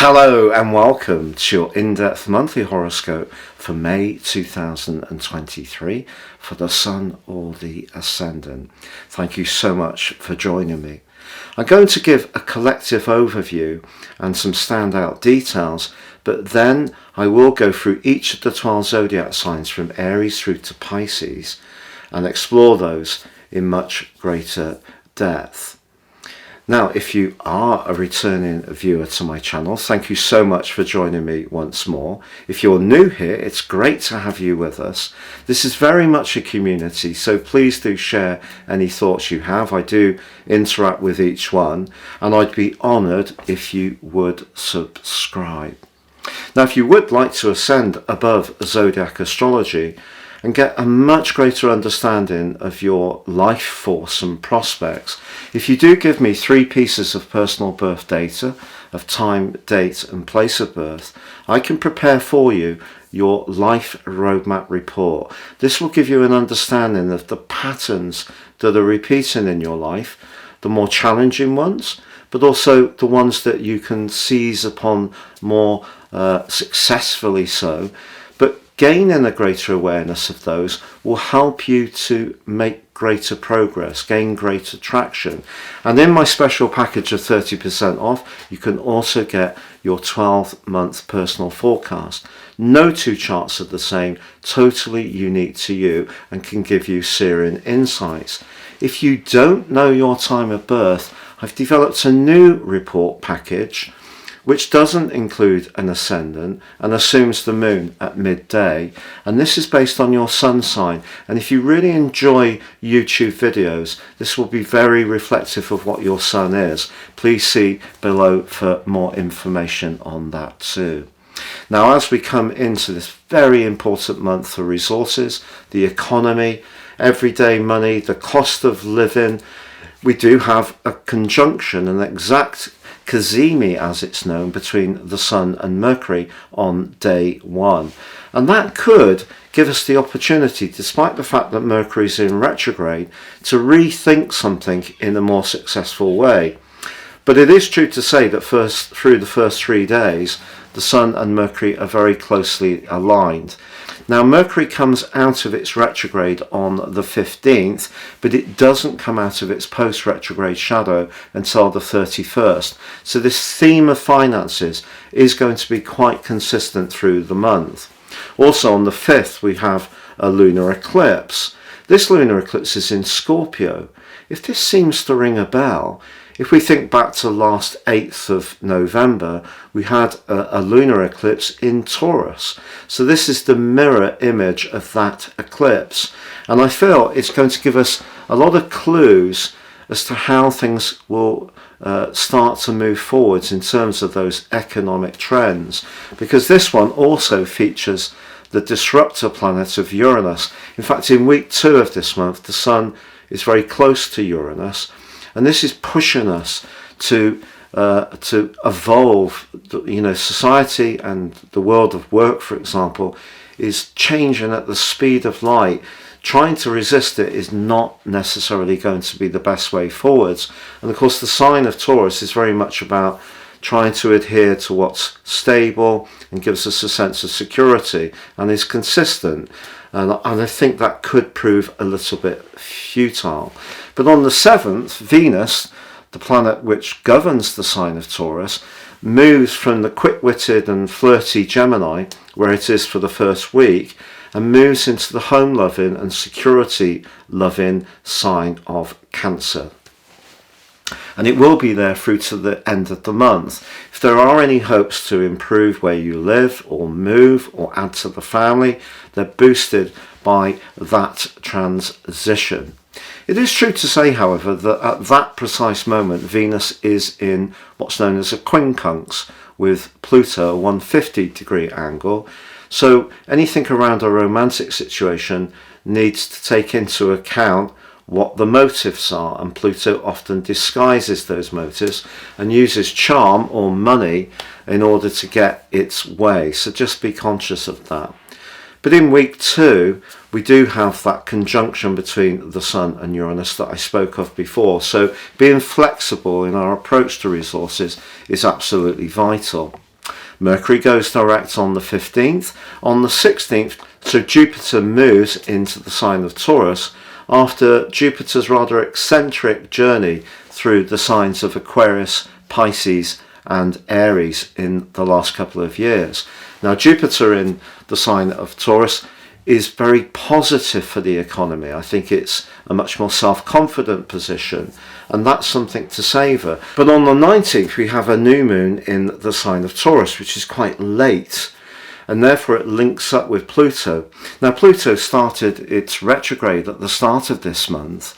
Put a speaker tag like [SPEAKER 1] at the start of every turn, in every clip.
[SPEAKER 1] Hello and welcome to your in-depth monthly horoscope for May 2023 for the Sun or the Ascendant. Thank you so much for joining me. I'm going to give a collective overview and some standout details, but then I will go through each of the 12 zodiac signs from Aries through to Pisces and explore those in much greater depth. Now, if you are a returning viewer to my channel, thank you so much for joining me once more. If you're new here, it's great to have you with us. This is very much a community, so please do share any thoughts you have. I do interact with each one, and I'd be honoured if you would subscribe. Now, if you would like to ascend above zodiac astrology and get a much greater understanding of your life force and prospects, if you do give me 3 pieces of personal birth data of time, date and place of birth, I can prepare for you your life roadmap report. This will give you an understanding of the patterns that are repeating in your life, the more challenging ones, but also the ones that you can seize upon more successfully so. Gaining a greater awareness of those will help you to make greater progress, gain greater traction. And in my special package of 30% off, you can also get your 12-month personal forecast. No 2 charts are the same, totally unique to you, and can give you searing insights. If you don't know your time of birth, I've developed a new report package which doesn't include an ascendant and assumes the moon at midday, and this is based on your sun sign. And if you really enjoy YouTube videos, this will be very reflective of what your sun is. Please see below for more information on that too. Now, as we come into this very important month for resources, the economy, everyday money, the cost of living, we do have a conjunction, an exact cazimi as it's known, between the Sun and Mercury on day 1. And that could give us the opportunity, despite the fact that Mercury is in retrograde, to rethink something in a more successful way. But it is true to say that through the first 3 days, the Sun and Mercury are very closely aligned. Now, Mercury comes out of its retrograde on the 15th, but it doesn't come out of its post-retrograde shadow until the 31st. So this theme of finances is going to be quite consistent through the month. Also on the 5th, we have a lunar eclipse. This lunar eclipse is in Scorpio. If this seems to ring a bell, if we think back to last 8th of November, we had a lunar eclipse in Taurus. So this is the mirror image of that eclipse. And I feel it's going to give us a lot of clues as to how things will start to move forwards in terms of those economic trends. Because this one also features the disruptor planet of Uranus. In fact, in week 2 of this month, the Sun is very close to Uranus. And this is pushing us to evolve. Society and the world of work, for example, is changing at the speed of light. Trying to resist it is not necessarily going to be the best way forwards. And of course, the sign of Taurus is very much about trying to adhere to what's stable and gives us a sense of security and is consistent. And I think that could prove a little bit futile. But on the 7th, Venus, the planet which governs the sign of Taurus, moves from the quick-witted and flirty Gemini, where it is for the first week, and moves into the home-loving and security-loving sign of Cancer. And it will be there through to the end of the month. If there are any hopes to improve where you live or move or add to the family, they're boosted by that transition. It is true to say, however, that at that precise moment, Venus is in what's known as a quincunx with Pluto, a 150-degree angle. So anything around a romantic situation needs to take into account what the motives are, and Pluto often disguises those motives and uses charm or money in order to get its way. So just be conscious of that. But in week 2, we do have that conjunction between the Sun and Uranus that I spoke of before. So being flexible in our approach to resources is absolutely vital. Mercury goes direct on the 15th. On the 16th, so Jupiter moves into the sign of Taurus after Jupiter's rather eccentric journey through the signs of Aquarius, Pisces and Aries in the last couple of years. Now, Jupiter in the sign of Taurus is very positive for the economy. I think it's a much more self-confident position, and that's something to savour. But on the 19th, we have a new moon in the sign of Taurus, which is quite late, and therefore it links up with Pluto. Now, Pluto started its retrograde at the start of this month,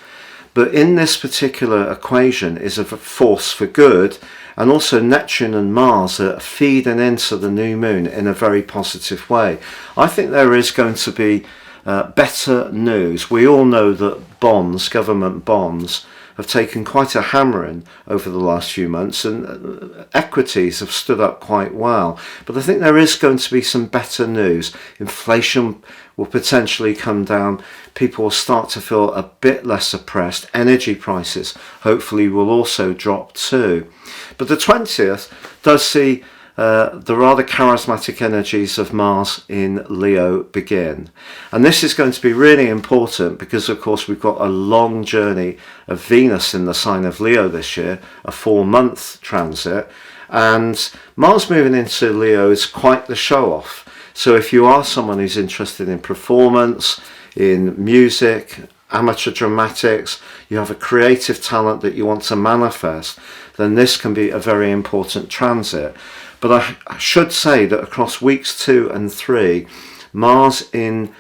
[SPEAKER 1] but in this particular equation is a force for good, and also Neptune and Mars are feeding into the new moon in a very positive way. I think there is going to be better news. We all know that bonds, government bonds, have taken quite a hammering over the last few months, and equities have stood up quite well. But I think there is going to be some better news. Inflation will potentially come down. People will start to feel a bit less oppressed. Energy prices hopefully will also drop too. But the 20th does see the rather charismatic energies of Mars in Leo begin. And this is going to be really important because, of course, we've got a long journey of Venus in the sign of Leo this year, a 4-month transit. And Mars moving into Leo is quite the show-off. So if you are someone who's interested in performance, in music, amateur dramatics, you have a creative talent that you want to manifest, then this can be a very important transit. But I should say that across weeks 2 and 3, Mars in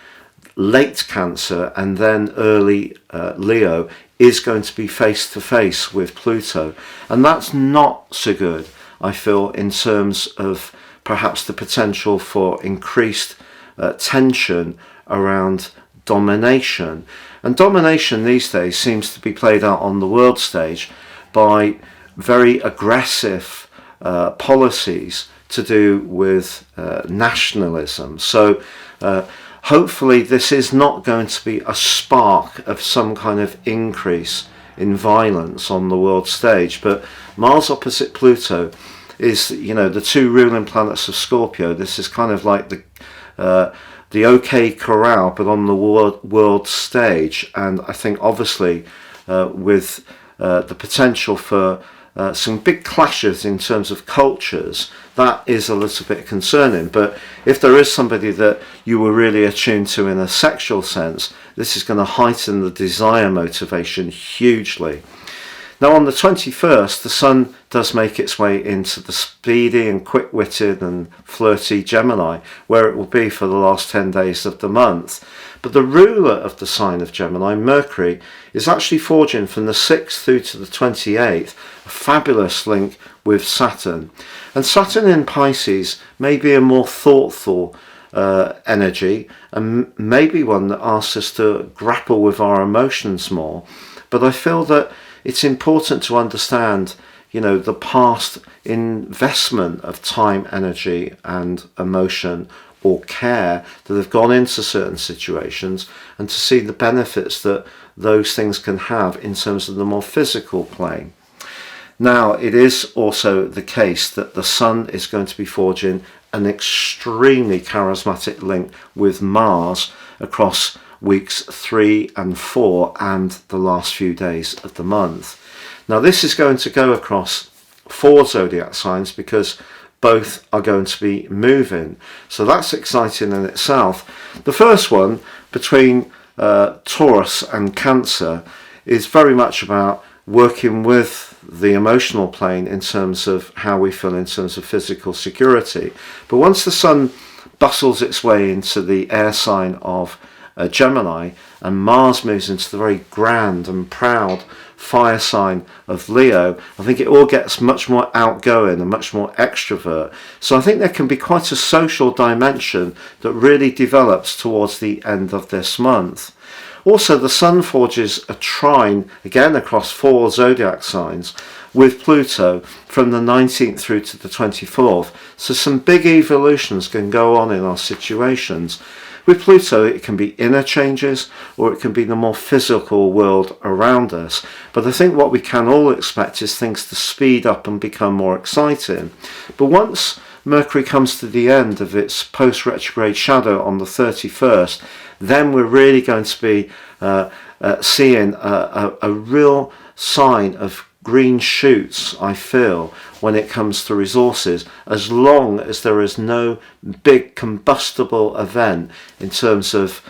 [SPEAKER 1] late Cancer and then early Leo is going to be face to face with Pluto. And that's not so good, I feel, in terms of perhaps the potential for increased tension around domination. And domination these days seems to be played out on the world stage by very aggressive policies to do with nationalism. So hopefully this is not going to be a spark of some kind of increase in violence on the world stage. But Mars opposite Pluto is, you know, the two ruling planets of Scorpio. This is kind of like the OK Corral, but on the world stage. And I think obviously with the potential for some big clashes in terms of cultures, that is a little bit concerning. But if there is somebody that you were really attuned to in a sexual sense, this is going to heighten the desire motivation hugely. Now on the 21st, the Sun does make its way into the speedy and quick-witted and flirty Gemini, where it will be for the last 10 days of the month. But the ruler of the sign of Gemini, Mercury, is actually forging from the 6th through to the 28th, a fabulous link with Saturn. And Saturn in Pisces may be a more thoughtful energy, and maybe one that asks us to grapple with our emotions more. But I feel that it's important to understand, you know, the past investment of time, energy and emotion or care that have gone into certain situations, and to see the benefits that those things can have in terms of the more physical plane. Now, it is also the case that the Sun is going to be forging an extremely charismatic link with Mars across weeks 3 and 4 and the last few days of the month. Now, this is going to go across 4 zodiac signs because both are going to be moving. So that's exciting in itself. The first one, between Taurus and Cancer, is very much about working with the emotional plane in terms of how we feel in terms of physical security. But once the Sun bustles its way into the air sign of Gemini, and Mars moves into the very grand and proud fire sign of Leo, I think it all gets much more outgoing and much more extrovert. So I think there can be quite a social dimension that really develops towards the end of this month. Also, the Sun forges a trine, again across 4 zodiac signs, with Pluto from the 19th through to the 24th. So some big evolutions can go on in our situations. With Pluto, it can be inner changes, or it can be the more physical world around us. But I think what we can all expect is things to speed up and become more exciting. But once Mercury comes to the end of its post-retrograde shadow on the 31st, then we're really going to be seeing a real sign of green shoots, I feel, when it comes to resources, as long as there is no big combustible event in terms of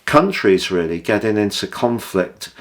[SPEAKER 1] countries really getting into conflict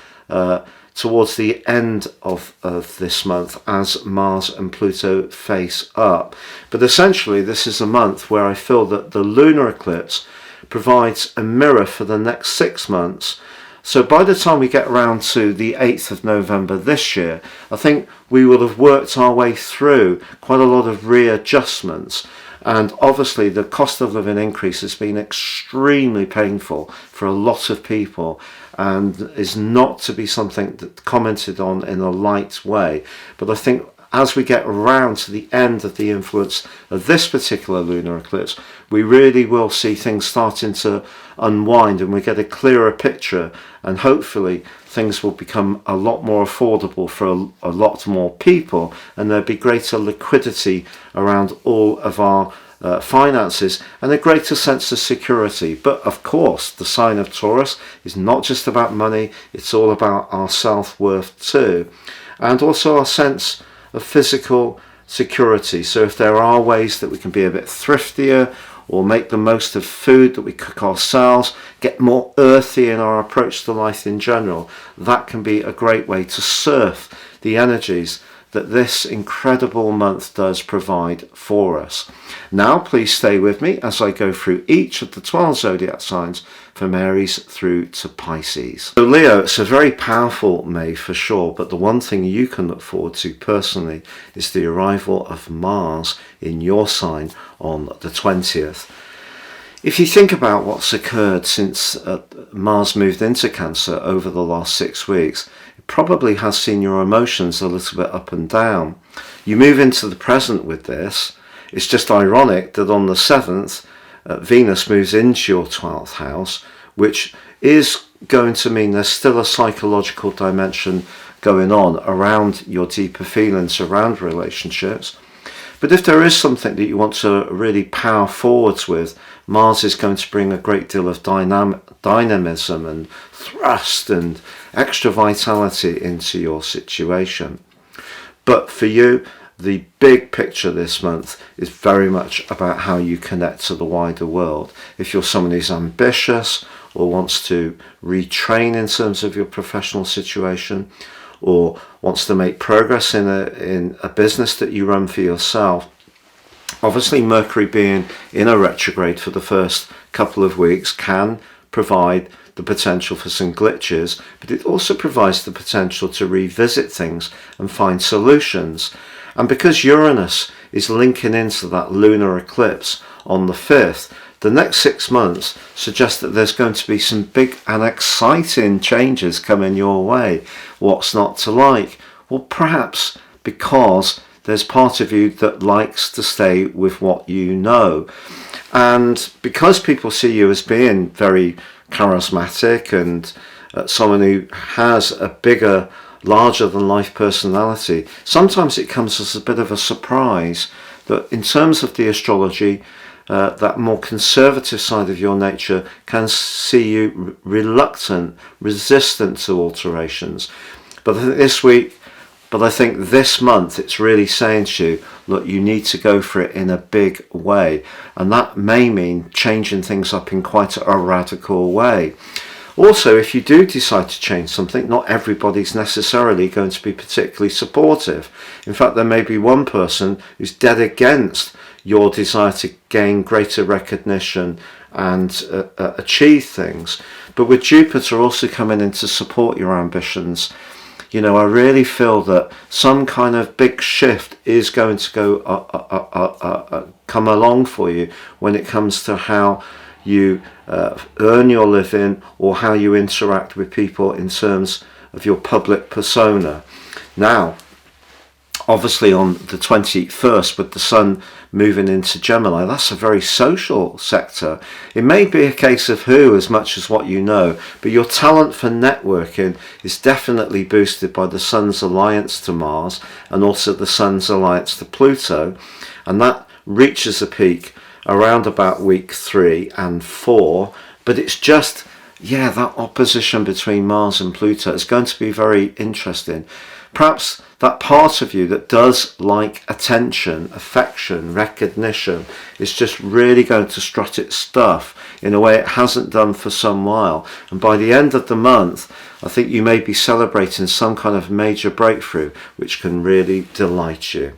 [SPEAKER 1] towards the end of this month as Mars and Pluto face up. But essentially this is a month where I feel that the lunar eclipse provides a mirror for the next 6 months. So by the time we get around to the 8th of November this year, I think we will have worked our way through quite a lot of readjustments. And obviously the cost of living increase has been extremely painful for a lot of people and is not to be something that commented on in a light way. But I think as we get around to the end of the influence of this particular lunar eclipse, we really will see things starting to unwind and we get a clearer picture, and hopefully things will become a lot more affordable for a lot more people, and there'll be greater liquidity around all of our finances and a greater sense of security. But of course the sign of Taurus is not just about money, it's all about our self-worth too, and also our sense of physical security. So if there are ways that we can be a bit thriftier or make the most of food that we cook ourselves, get more earthy in our approach to life in general, that can be a great way to surf the energies that this incredible month does provide for us. Now please stay with me as I go through each of the 12 zodiac signs from Aries through to Pisces. So Leo, it's a very powerful May for sure, but the one thing you can look forward to personally is the arrival of Mars in your sign on the 20th. If you think about what's occurred since Mars moved into Cancer over the last 6 weeks, it probably has seen your emotions a little bit up and down. You move into the present with this. It's just ironic that on the 7th, Venus moves into your 12th house, which is going to mean there's still a psychological dimension going on around your deeper feelings, around relationships. But if there is something that you want to really power forwards with, Mars is going to bring a great deal of dynamism and thrust and extra vitality into your situation. But for you, the big picture this month is very much about how you connect to the wider world. If you're someone who's ambitious or wants to retrain in terms of your professional situation, or wants to make progress in a business that you run for yourself, obviously Mercury being in a retrograde for the first couple of weeks can provide the potential for some glitches, but it also provides the potential to revisit things and find solutions. And because Uranus is linking into that lunar eclipse on the 5th, the next 6 months suggest that there's going to be some big and exciting changes coming your way. What's not to like? Well, perhaps because there's part of you that likes to stay with what you know. And because people see you as being very charismatic and someone who has a bigger, larger than life personality, sometimes it comes as a bit of a surprise that in terms of the astrology, that more conservative side of your nature can see you reluctant, resistant to alterations. But I think this month it's really saying to you, look, you need to go for it in a big way. And that may mean changing things up in quite a radical way. Also, if you do decide to change something, not everybody's necessarily going to be particularly supportive. In fact, there may be one person who's dead against your desire to gain greater recognition and achieve things. But with Jupiter also coming in to support your ambitions, you know, I really feel that some kind of big shift is going to go come along for you when it comes to how you earn your living or how you interact with people in terms of your public persona. Now, obviously on the 21st with the Sun moving into Gemini, that's a very social sector. It may be a case of who as much as what you know, but your talent for networking is definitely boosted by the Sun's alliance to Mars and also the Sun's alliance to Pluto, and that reaches a peak around about week 3 and 4, but it's just, yeah, that opposition between Mars and Pluto is going to be very interesting. Perhaps that part of you that does like attention, affection, recognition is just really going to strut its stuff in a way it hasn't done for some while. And by the end of the month, I think you may be celebrating some kind of major breakthrough which can really delight you.